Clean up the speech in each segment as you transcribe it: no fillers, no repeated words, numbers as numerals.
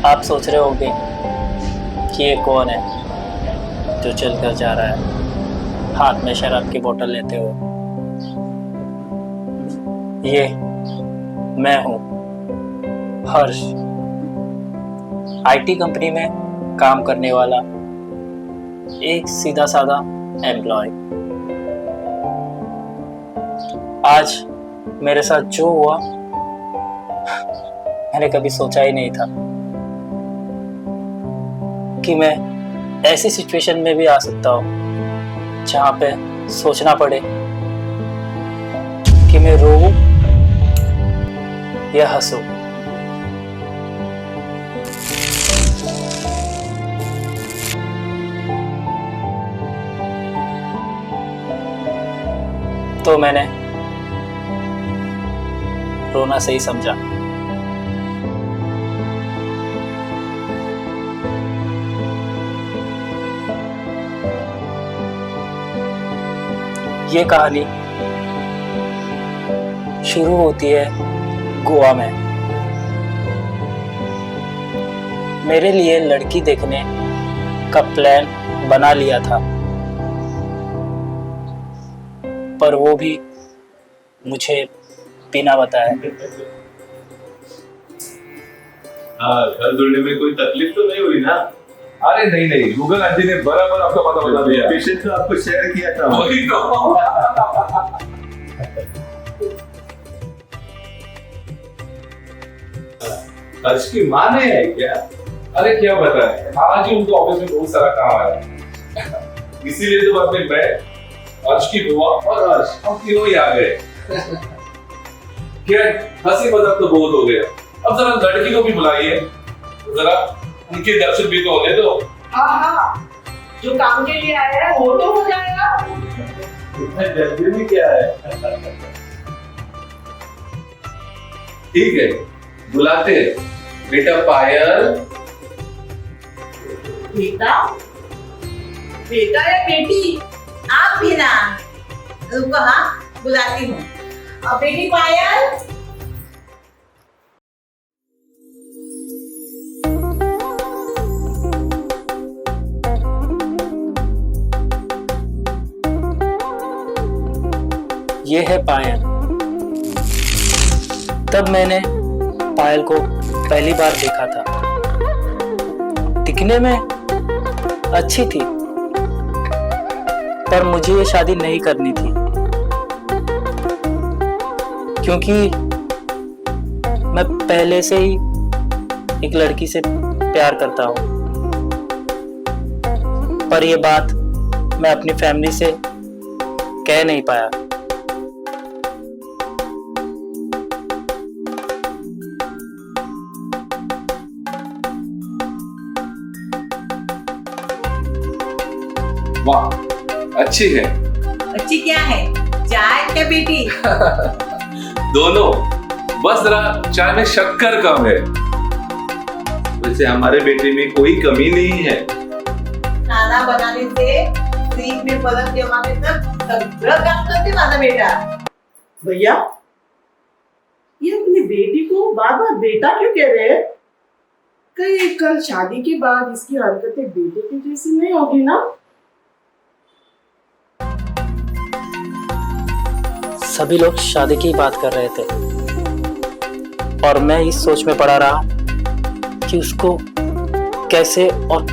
आप सोच रहे होंगे कि ये कौन है जो चल कर जा रहा है हाथ में शराब की बोतल लेते हुए। ये मैं हूँ हर्ष, आईटी कंपनी में काम करने वाला एक सीधा साधा एम्प्लॉय। आज मेरे साथ जो हुआ मैंने कभी सोचा ही नहीं था कि मैं ऐसी सिचुएशन में भी आ सकता हूँ जहाँ पे सोचना पड़े कि मैं रोऊं या हंसूं। तो मैंने रोना सही समझा। ये कहानी शुरू होती है गोवा में। मेरे लिए लड़की देखने का प्लान बना लिया था, पर वो भी मुझे बिना बताए। हाँ, घर ढूंढने में कोई तकलीफ तो नहीं हुई ना? अरे नहीं नहीं, गूगल आंटी ने बराबर आपका पता बता दिया। पेशेंट तो आपको शेयर किया था। वही तो। हर्ष की माँ ने है क्या? अरे क्या बताएं, आज ही उनको ऑफिस में बहुत सारा काम आया, इसीलिए तो बाद में मैं, हर्ष की बुआ और हर्ष हम तीनों ही आ गए। क्या हंसी मजाक तो बहुत हो गया, अब जरा लड़की को भी बुलाइए, जरा उनके दर्शन भी तो होने दो। हाँ, जो काम के लिए आया है वो तो हो जाएगा। इतना जल्दी में क्या है? ठीक है, बुलाते हैं। बेटा पायल। बेटा बेटा या बेटी? आप भी ना रुको, हाँ बुलाती हूँ। और बेटी पायल, ये है पायल। तब मैंने पायल को पहली बार देखा था। दिखने में अच्छी थी, पर मुझे ये शादी नहीं करनी थी, क्योंकि मैं पहले से ही एक लड़की से प्यार करता हूँ। पर ये बात मैं अपनी फैमिली से कह नहीं पाया। वाह, अच्छी है। अच्छी क्या है, चाय क्या बेटी? दोनों, बस जरा चाय में शक्कर कम है। वैसे हमारे बेटे में कोई कमी नहीं है। खाना बनाने से फ्रिज में बर्फ जमाने तक सगळं काम करते माझा बेटा। भैया, ये अपनी बेटी को बार बार बेटा क्यों कह रहे हैं? कहीं कल शादी के बाद इसकी हरकतें बेटे की जैसी नहीं होगी ना? सभी लोग शादी की बात कर रहे थे और मैं इस सोच में पड़ा रहा कि उसको कैसे और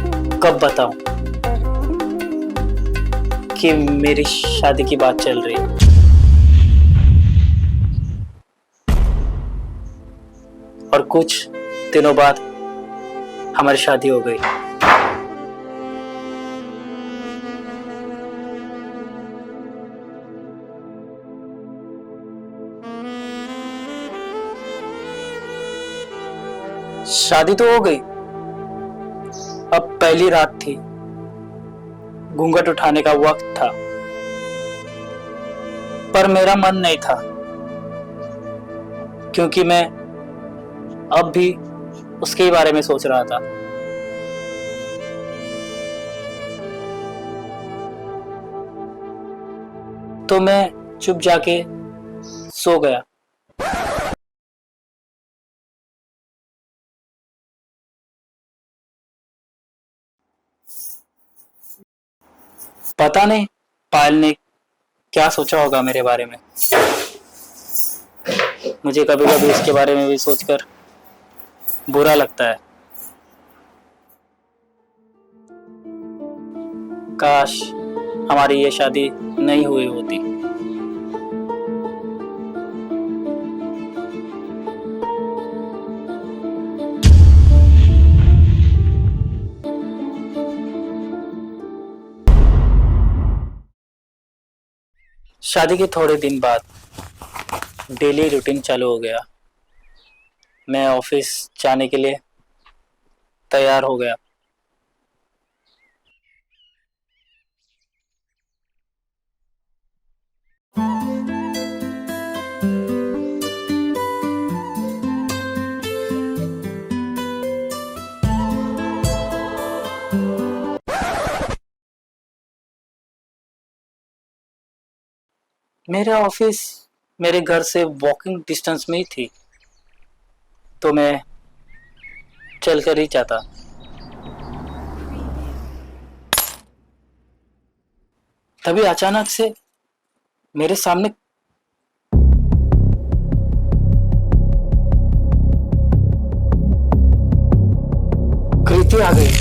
कब बताऊं कि मेरी शादी की बात चल रही है। और कुछ दिनों बाद हमारी शादी हो गई। शादी तो हो गई, अब पहली रात थी, घूंघट उठाने का वक्त था, पर मेरा मन नहीं था, क्योंकि मैं अब भी उसके ही बारे में सोच रहा था। तो मैं चुप जाके सो गया। पता नहीं पायल ने क्या सोचा होगा मेरे बारे में। मुझे कभी कभी इसके बारे में भी सोचकर बुरा लगता है। काश हमारी ये शादी नहीं हुई होती। शादी के थोड़े दिन बाद डेली रूटीन चालू हो गया। मैं ऑफिस जाने के लिए तैयार हो गया। मेरा ऑफिस मेरे घर से वॉकिंग डिस्टेंस में ही थी, तो मैं चलकर ही जाता। तभी अचानक से मेरे सामने कृति आ गई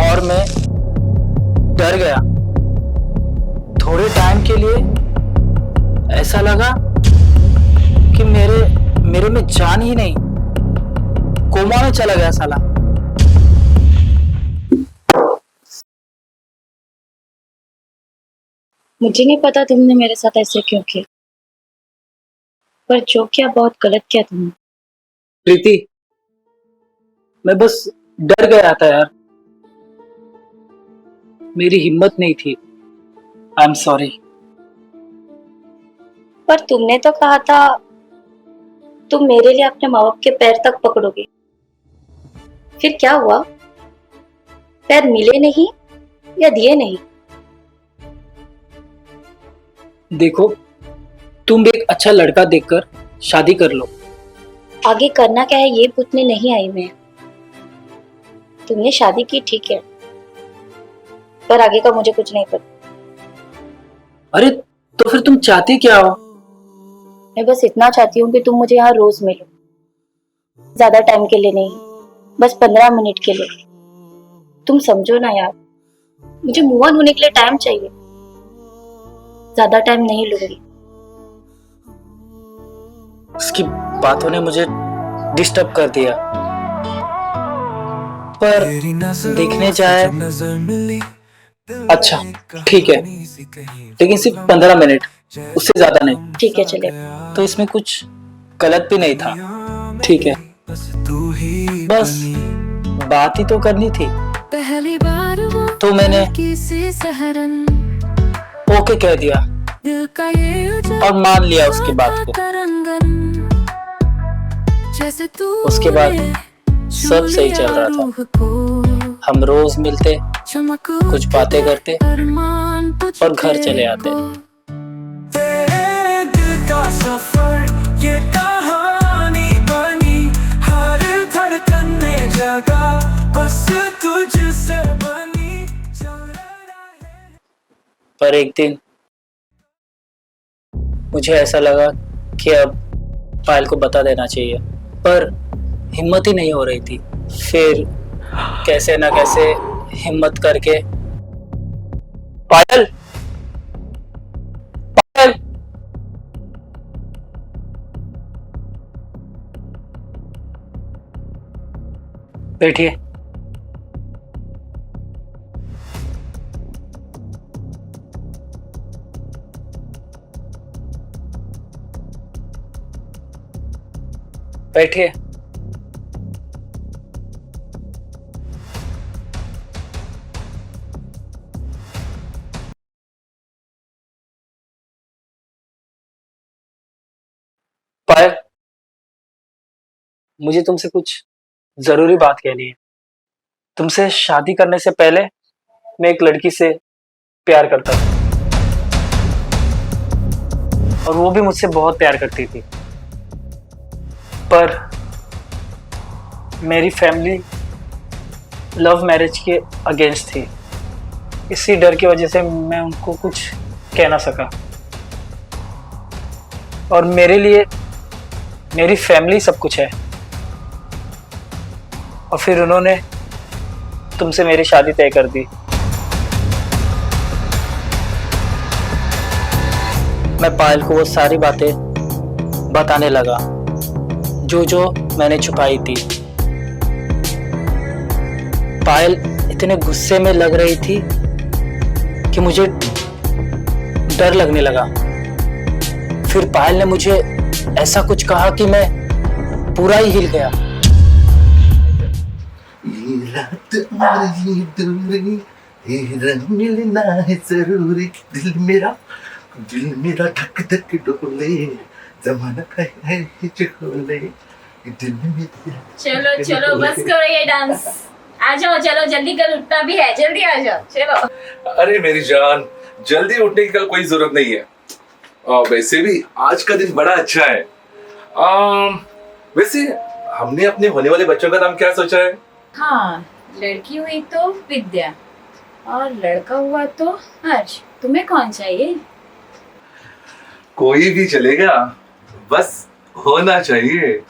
और मैं डर गया। थोड़े टाइम के लिए ऐसा लगा कि मेरे में जान ही नहीं, कोमा में चला गया साला। मुझे नहीं पता तुमने मेरे साथ ऐसे क्यों किया, पर जो किया बहुत गलत किया तुमने। प्रीति, मैं बस डर गया था यार, मेरी हिम्मत नहीं थी। I am sorry. पर तुमने तो कहा था तुम मेरे लिए अपने माँ बाप के पैर तक पकड़ोगे, फिर क्या हुआ? पैर मिले नहीं या दिए नहीं? देखो, तुम एक अच्छा लड़का देखकर शादी कर लो। आगे करना क्या है ये पूछने नहीं आई मैं। तुमने शादी की ठीक है, पर आगे का मुझे कुछ नहीं पता। अरे तो फिर तुम चाहती क्या हो? मैं बस इतना चाहती हूँ कि तुम मुझे यहाँ रोज मिलो, ज्यादा टाइम के लिए नहीं, बस 15 मिनट के लिए। तुम समझो ना यार, मुझे मूव ऑन होने के लिए टाइम चाहिए, ज्यादा टाइम नहीं लूंगी। उसकी बातों ने मुझे डिस्टर्ब कर दिया, पर देखने जाए, अच्छा ठीक है, लेकिन सिर्फ 15 मिनट, उससे ज्यादा नहीं। ठीक है चले। तो इसमें कुछ गलत भी नहीं था। ठीक है, बस बात ही तो करनी थी। तो मैंने ओके कह दिया और मान लिया उसकी बात को। उसके बाद सब सही चल रहा था। हम रोज मिलते, कुछ बातें करते और घर चले आते। ये कहानी बनी, हर धड़कन में जगह बस तुझसे बनी। पर एक दिन मुझे ऐसा लगा कि अब पायल को बता देना चाहिए, पर हिम्मत ही नहीं हो रही थी। फिर कैसे ना कैसे हिम्मत करके, पायल, पायल, बैठिए। बैठिए। पायल, मुझे तुमसे कुछ जरूरी बात कहनी है। तुमसे शादी करने से पहले मैं एक लड़की से प्यार करता था, और वो भी मुझसे बहुत प्यार करती थी। पर मेरी फैमिली लव मैरिज के अगेंस्ट थी। इसी डर की वजह से मैं उनको कुछ कह ना सका। और मेरे लिए मेरी फैमिली सब कुछ है। और फिर उन्होंने तुमसे मेरी शादी तय कर दी। मैं पायल को वो सारी बातें बताने लगा जो मैंने छुपाई थी। पायल इतने गुस्से में लग रही थी कि मुझे डर लगने लगा। फिर पायल ने मुझे ऐसा कुछ कहा कि मैं पूरा ही हिल गया। ये रात और ये दूरी, ये रंग मिलना है जरूरी। दिल मेरा धक धक डोले, जमाना है चोले, दिल में चलो चलो बस करो ये डांस। आ जाओ, चलो जल्दी, कल उठना भी है, जल्दी आ जाओ चलो। अरे मेरी जान, जल्दी उठने की कल कोई जरूरत नहीं है। वैसे भी आज का दिन बड़ा अच्छा है। वैसे हमने अपने होने वाले बच्चों का नाम क्या सोचा है? हाँ, लड़की हुई तो विद्या और लड़का हुआ तो हर्ष। तुम्हें कौन चाहिए? कोई भी चलेगा, बस होना चाहिए।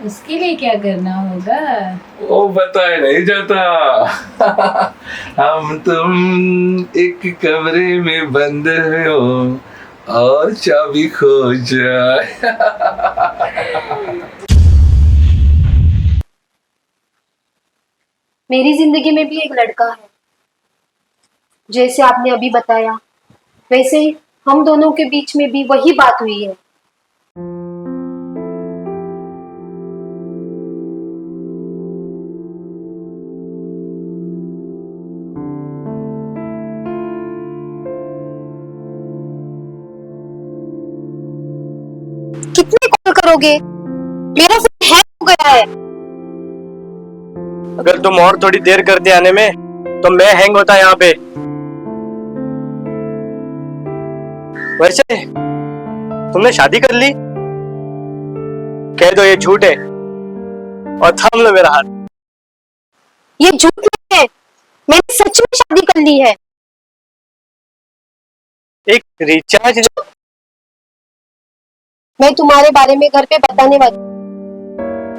उसके लिए क्या करना होगा? वो बताया नहीं जाता। हम तुम एक कमरे में बंद हो और चाबी खो जाए। मेरी जिंदगी में भी एक लड़का है। जैसे आपने अभी बताया, वैसे ही हम दोनों के बीच में भी वही बात हुई है। कितने कॉल करोगे? मेरा फोन हैक हो गया है। अगर तुम और थोड़ी देर करते आने में तो मैं हैंग होता यहाँ पे। वैसे तुमने शादी कर ली? कह दो ये झूठ है और थाम लो मेरा हाथ। ये झूठ नहीं है, मैंने सच में शादी कर ली है। एक रिचार्ज। मैं तुम्हारे बारे में घर पे बताने वाली,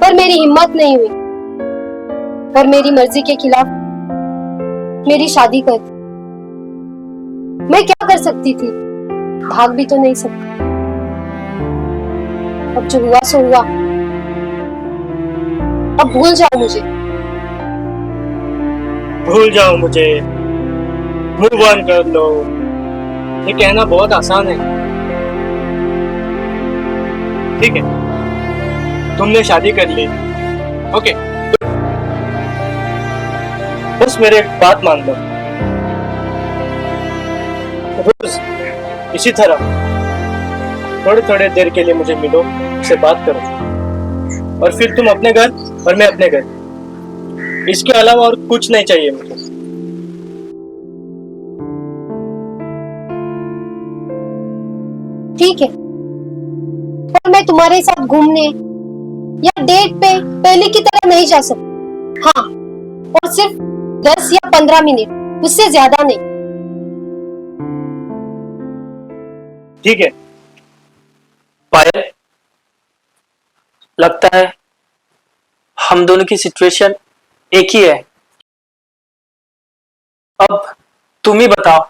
पर मेरी हिम्मत नहीं हुई और मेरी मर्जी के खिलाफ मेरी शादी कर दी। मैं क्या कर सकती थी? भाग भी तो नहीं सकती। अब जो हुआ सो हुआ, अब भूल जाओ मुझे। भूल जाओ मुझे, मूव ऑन कर लो। ये कहना बहुत आसान है। ठीक है, तुमने शादी कर ली, ओके, बस मेरे एक बात मान लो। रोज इसी तरह थोड़े थोड़े देर के लिए मुझे मिलो, मुझसे बात करो, और फिर तुम अपने घर और मैं अपने घर। इसके अलावा और कुछ नहीं चाहिए मुझे। ठीक है, पर मैं तुम्हारे साथ घूमने या डेट पे पहले की तरह नहीं जा सकती। हाँ, और सिर्फ 10 या 15 मिनट, उससे ज्यादा नहीं। ठीक है पायल, लगता है हम दोनों की सिचुएशन एक ही है। अब तुम ही बताओ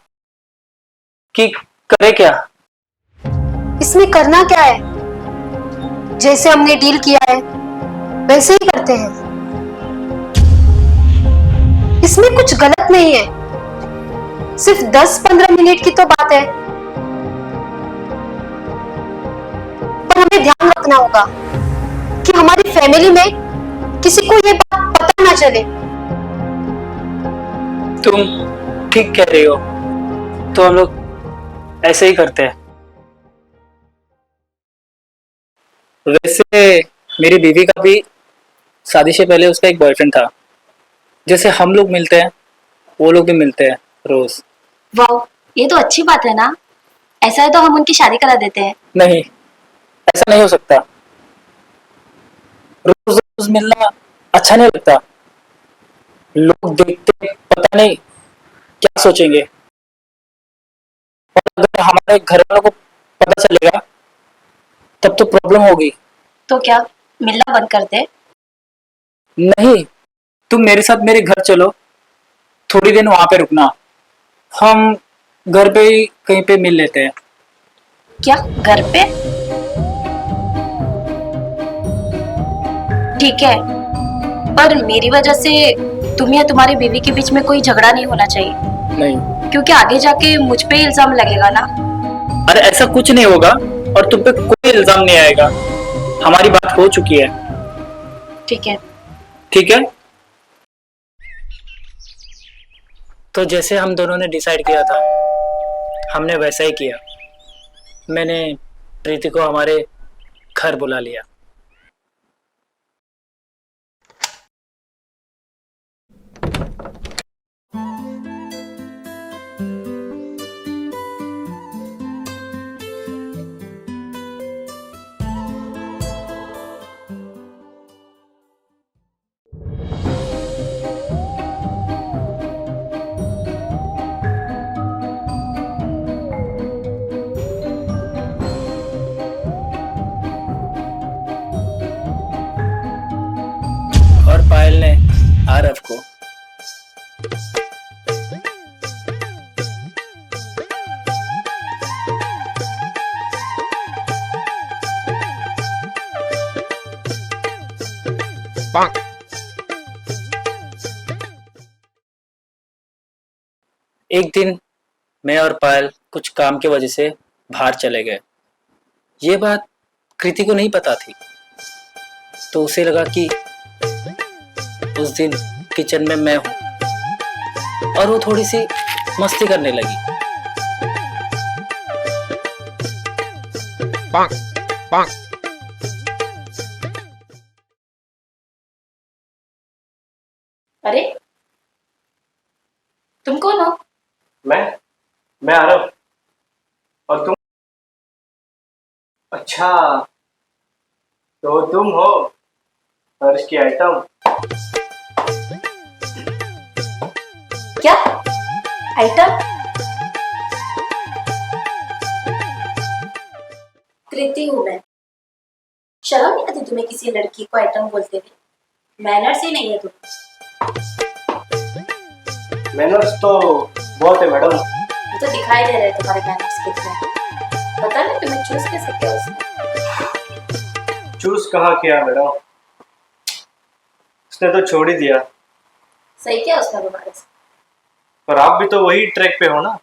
कि करे क्या? इसमें करना क्या है? जैसे हमने डील किया है वैसे ही करते हैं। इसमें कुछ गलत नहीं है, सिर्फ 10-15 मिनट की तो बात है। पर हमें ध्यान रखना होगा कि हमारी फैमिली में किसी को ये बात पता ना चले। तुम ठीक कह रही हो, तो हम लोग ऐसे ही करते हैं। वैसे मेरी बीवी का भी शादी से पहले उसका एक बॉयफ्रेंड था। जैसे हम लोग मिलते हैं, वो लोग भी मिलते हैं रोज। वाह, ये तो अच्छी बात है ना। ऐसा है तो हम उनकी शादी करा देते हैं। नहीं, ऐसा नहीं हो सकता। रोज रोज मिलना अच्छा नहीं लगता। लोग देखते पता नहीं क्या सोचेंगे। और अगर हमारे घर वालों को पता चलेगा तब तो प्रॉब्लम होगी। तो क्या मिलना बंद कर दे? नहीं, तुम मेरे साथ मेरे घर चलो, थोड़ी दिन वहां पे रुकना, हम घर पे ही कहीं पे मिल लेते हैं। क्या घर पे? ठीक है, पर मेरी वजह से तुम या तुम्हारी बीवी के बीच में कोई झगड़ा नहीं होना चाहिए, नहीं, क्योंकि आगे जाके मुझ पे इल्जाम लगेगा ना। अरे ऐसा कुछ नहीं होगा और तुम पे कोई इल्जाम नहीं आएगा। हमारी बात हो चुकी है। ठीक है। ठीक है, तो जैसे हम दोनों ने डिसाइड किया था हमने वैसा ही किया। मैंने प्रीति को हमारे घर बुला लिया। और पायल ने आरव को एक दिन मैं और पायल कुछ काम की वजह से बाहर चले गए। ये बात कृति को नहीं पता थी, तो उसे लगा कि उस दिन किचन में मैं हूं और वो थोड़ी सी मस्ती करने लगी। अरे तुम कौन हो? मैं आरव। और तुम? अच्छा, तो तुम हो हर्ष की आइटम। क्या आइटम? कृति हूँ मैं। शर्म नहीं आती तुम्हें किसी लड़की को आइटम बोलते हुए? मैनर्स ही नहीं है तुम। मैनर्स तो बहुत है मैडम। तो दिखाई दे रहे तुम्हारे मैनर्स कितने। पता नहीं तुम्हें चूज कैसे किया उसने? चूज कहाँ किया मैडम, उसने तो छोड़ ही दिया। सही किया उसने तुम्हारे से। पर आप भी तो वही ट्रैक पे हो ना।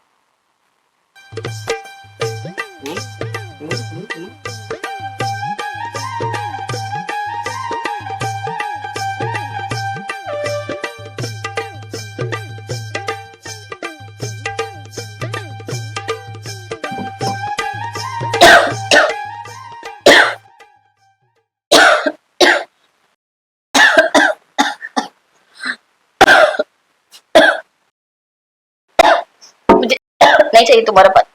नहीं चाहिए तुम्हारा बात।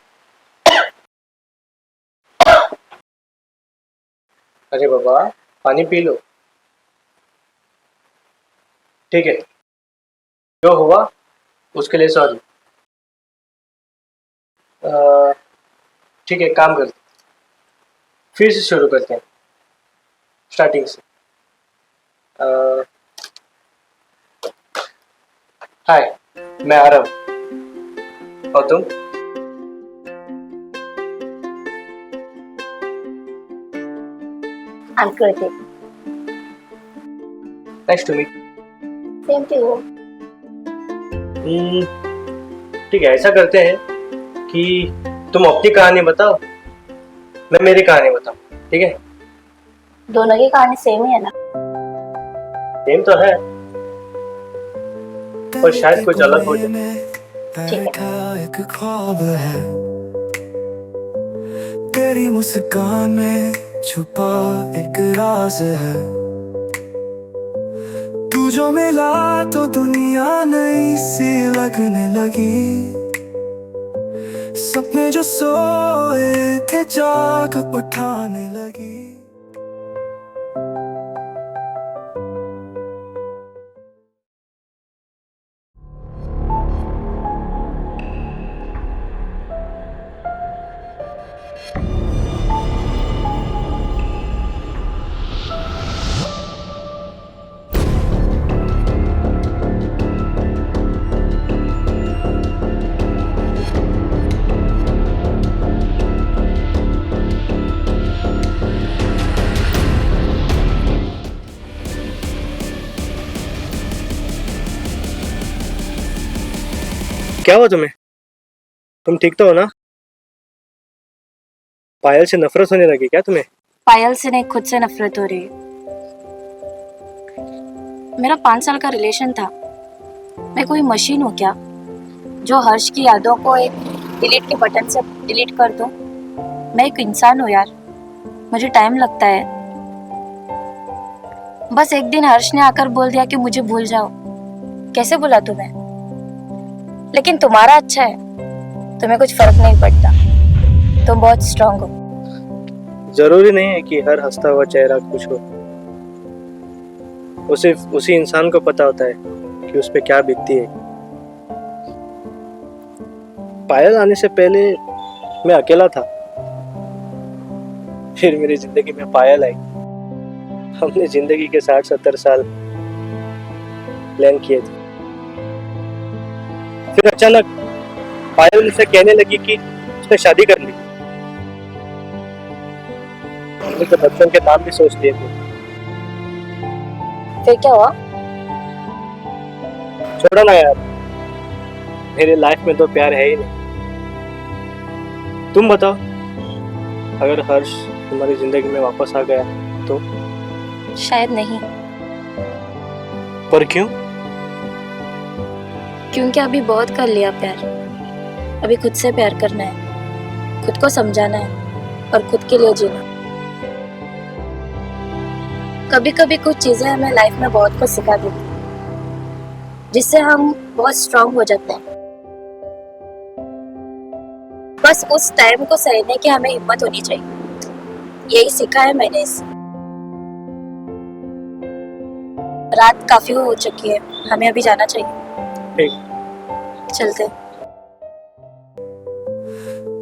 अरे बाबा, पानी पी लो। ठीक है, जो हुआ उसके लिए सॉरी। ठीक है, काम करते फिर से शुरू करते हैं स्टार्टिंग से। हाय, मैं आरव। और तुम? I'm Kriti. Nice to meet. Same to you. ठीक है, ऐसा करते हैं कि तुम अपनी कहानी बताओ, मैं मेरी कहानी बताऊं। ठीक है? दोनों की कहानी सेम ही है ना? सेम तो है, पर शायद कुछ अलग हो जाए। ठीक है। एक ख्वाब है तेरी मुस्कान में छुपा एक राज है। तू जो मिला तो दुनिया नई सी लगने लगी। सपने जो सोए थे जाग उठाने लगी। क्या हुआ तुम्हें? तुम ठीक तो हो ना? पायल से नफरत होने लगी क्या तुम्हें? पायल से नहीं, खुद से नफरत हो रही है। मेरा 5 साल का रिलेशन था। मैं कोई मशीन हूँ क्या जो हर्ष की यादों को एक डिलीट के बटन से डिलीट कर दूं? मैं एक इंसान हूँ यार, मुझे टाइम लगता है। बस एक दिन हर्ष ने आकर बोल दिया कि मुझे भूल जाओ। कैसे भूला तुम्हें? लेकिन तुम्हारा अच्छा है, तुम्हें कुछ फर्क नहीं पड़ता, तुम बहुत स्ट्रांग हो। जरूरी नहीं है कि हर हंसता हुआ चेहरा खुश हो। वो सिर्फ उसी इंसान को पता होता है कि उस पे क्या बीतती है। पायल आने से पहले मैं अकेला था, फिर मेरी जिंदगी में पायल आई। हमने जिंदगी के 60-70 साल प्लान किए थे। फिर अचानक पायल मुझसे कहने लगी कि उसने शादी कर ली। हमने तो बच्चों के नाम भी सोच लिए थे। फिर क्या हुआ? छोड़ो ना यार, मेरे लाइफ में तो प्यार है ही नहीं। तुम बताओ, अगर हर्ष तुम्हारी जिंदगी में वापस आ गया तो? शायद नहीं, पर क्यों? क्योंकि अभी बहुत कर लिया प्यार। अभी खुद से प्यार करना है, खुद को समझाना है और खुद के लिए जीना। कभी कभी कुछ चीजें हमें लाइफ में बहुत कुछ सिखा देती हैं, जिससे हम बहुत स्ट्रांग हो जाते हैं। बस उस टाइम को सहने की हमें हिम्मत होनी चाहिए। यही सीखा है मैंने इससे। रात काफी हो चुकी है, हमें अभी जाना चाहिए। ठीक, चलते।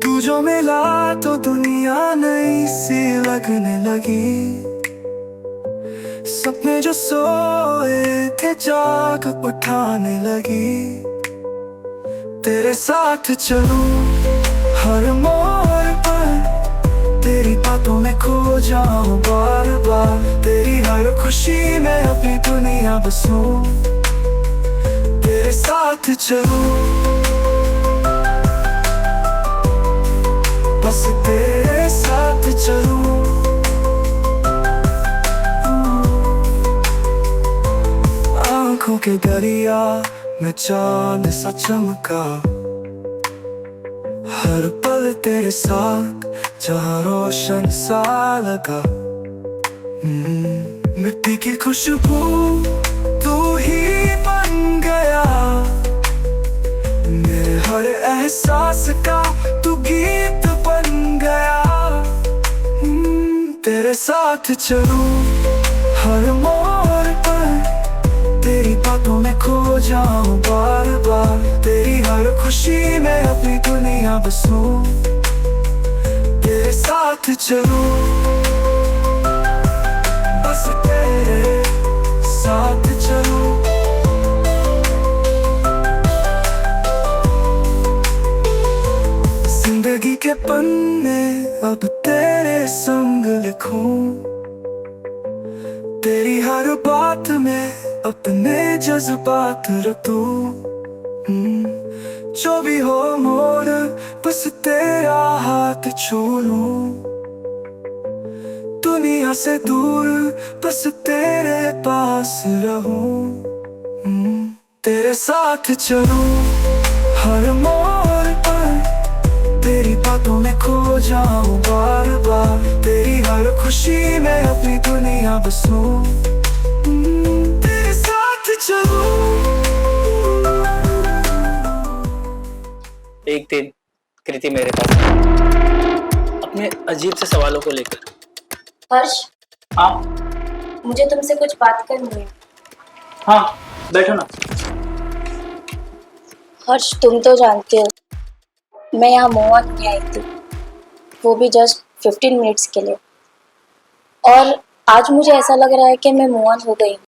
तू जो मिला तो दुनिया नई सी लगने लगी। सपने जो सोए थे जाग उठाने लगी। तेरे साथ चलूं हर मोड़ पर, तेरी बातों में खो जाऊं बार बार। तेरी हर खुशी में अपनी दुनिया बसूं, तेरे साथ चलूं, बस तेरे साथ चलूं। आंखों के दरिया में चांद सा चमका, हर पल तेरे साथ जहाँ रोशन सा लगा। मिट्टी की खुशबू तू ही बन गया, मेरे हर एहसास का तू गीत बन गया। तेरे साथ चलूं हर मोड़ पर, तेरी बातों में खो जाऊं बार बार। तेरी हर खुशी में अपनी दुनिया बसूं, तेरे साथ चलूं, बस तेरे साथ चलूं। जिंदगी के पन्ने अब तेरे संग लिखूं, तेरी हर बात में अपने जज्बात रखूं। जो भी हो मोड़ बस तेरा हाथ छू लूं, दुनिया से दूर बस तेरे पास रहूं। तेरे साथ चलूं हर मोड़ पर, तेरी बातों में खो जाऊं बार बार। तेरी हर खुशी में अपनी दुनिया बसूं, तेरे साथ चलूं। एक दिन कृति मेरे पास आई, अपने अजीब से सवालों को लेकर। हर्ष, हाँ मुझे तुमसे कुछ बात करनी है। हाँ, बैठो ना। हर्ष, तुम तो जानते हो मैं यहाँ मूव ऑन होने आई थी, वो भी जस्ट 15 मिनट्स के लिए। और आज मुझे ऐसा लग रहा है कि मैं मूव ऑन हो गई हूँ।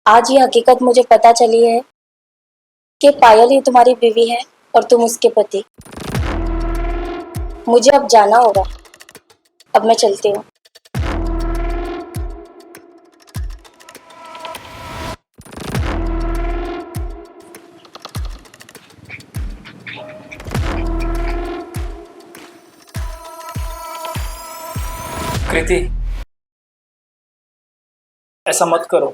आज ये हकीकत मुझे पता चली है कि पायल ही तुम्हारी बीवी है और तुम उसके पति। मुझे अब जाना होगा, अब मैं चलती हूँ। कृति, ऐसा मत करो।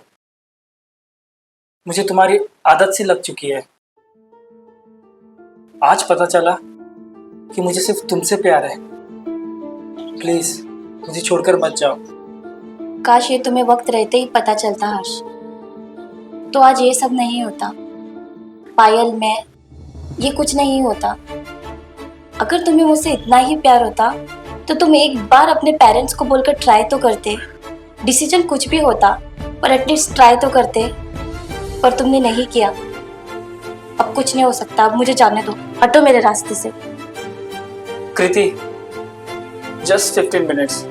मुझे तुम्हारी आदत सी लग चुकी है। आज पता चला कि मुझे सिर्फ तुमसे प्यार है। प्लीज मुझे छोड़कर मत जाओ। काश ये तुम्हें वक्त रहते ही पता चलता हर्ष, तो आज ये सब नहीं होता। पायल, मैं, ये कुछ नहीं होता। अगर तुम्हें मुझसे इतना ही प्यार होता तो तुम एक बार अपने पेरेंट्स को बोलकर ट्राई तो करते। डिसीजन कुछ भी होता पर एटलीस्ट ट्राई तो करते, पर तुमने नहीं किया। अब कुछ नहीं हो सकता, अब मुझे जाने दो, हटो मेरे रास्ते से। कृति, जस्ट 15 मिनट्स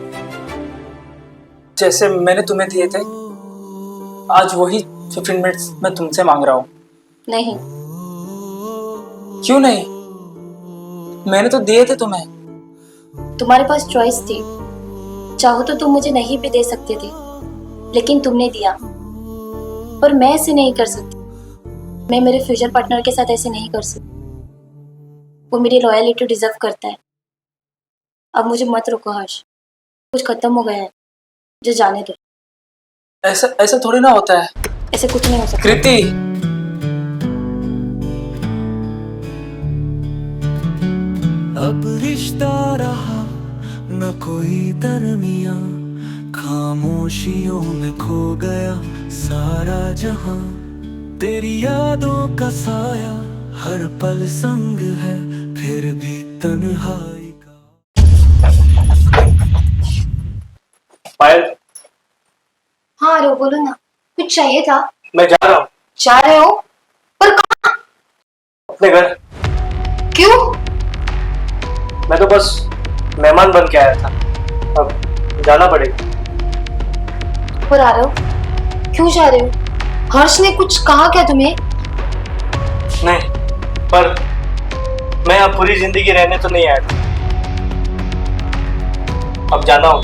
जैसे मैंने तुम्हें दिए थे, आज वही 15 मिनट्स मैं तुमसे मांग रहा हूँ। नहीं। क्यों नहीं? मैंने तो दिए थे तुम्हें। तुम्हारे पास चॉइस थी, चाहो तो तुम मुझे नहीं भी दे सकते थे, लेकिन तुमने दिया। पर मैं ऐसे नहीं कर सकती। मैं मेरे फ्यूचर पार्टनर के साथ ऐसे नहीं कर सकती। वो मेरी लॉयलिटी डिजर्व करता है। अब मुझे मत रोको हर्ष, कुछ खत्म हो गया है, जो जाने दो। ऐसा थोड़ी ना होता है। ऐसे कुछ नहीं हो सकता। कृति, अब रिश्ता रहा न कोई दरमिया, खामोशियों में खो गया सारा जहां। तेरी यादों का साया हर पल संग है, फिर भी तन्हाई का। पायल, हाँ अरे बोलो ना, कुछ चाहिए था? मैं जा रहा हूँ। जा रहे हो? पर कहाँ? अपने घर। क्यों? मैं तो बस मेहमान बन के आया था, अब जाना पड़ेगा। पर आ रहे हो? क्यों जा रहे हो? हर्ष ने कुछ कहा क्या तुम्हें? नहीं, पर मैं यहाँ पूरी जिंदगी रहने तो नहीं आया था, अब जाना हो।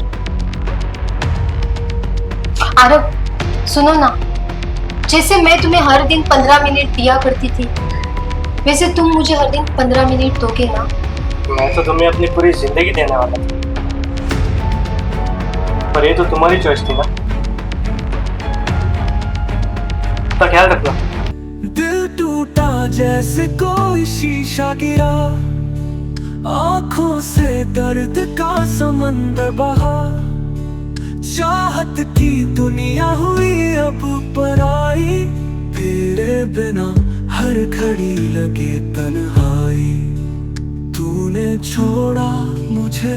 आरव, सुनो ना, जैसे मैं तुम्हें हर दिन 15 मिनट दिया करती थी, वैसे तुम मुझे हर दिन 15 मिनट दोगे ना? मैं तो तुम्हें अपनी पूरी जिंदगी देने वाला था, पर ये तो तुम्हारी चॉइस थी ना। तो ख्याल रखना। दिल टूटा जैसे कोई शीशा गिरा, आंखों से दर्द का समंदर बहा। चाहत की दुनिया हुई अब पराई, तेरे बिना हर घड़ी लगे तन्हाई। तूने छोड़ा मुझे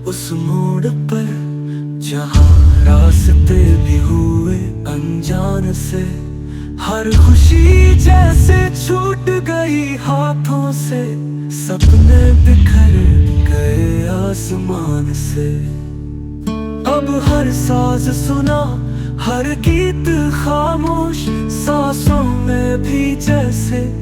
उस मोड़ पर, जहां रास्ते भी हुए अनजान से। हर खुशी जैसे छूट गई हाथों से, सपने बिखर गए आसमान से। अब हर साज सुना, हर गीत खामोश, सांसों में भी जैसे